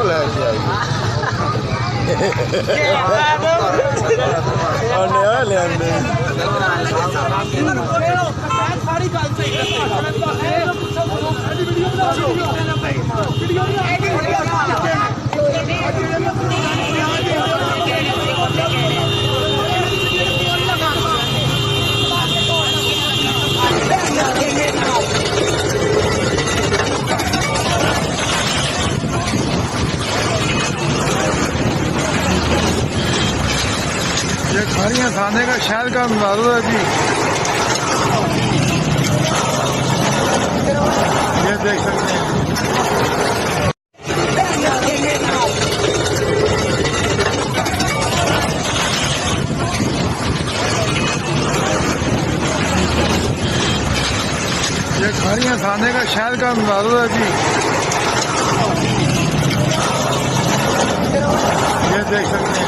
लेके आई आने ले आने ये खारियां खाने का शहद का अंदाजा है जी। ये देख सकते हैं ये खारियां खाने का शहद का अंदाजा है जी। ये देख सकते हैं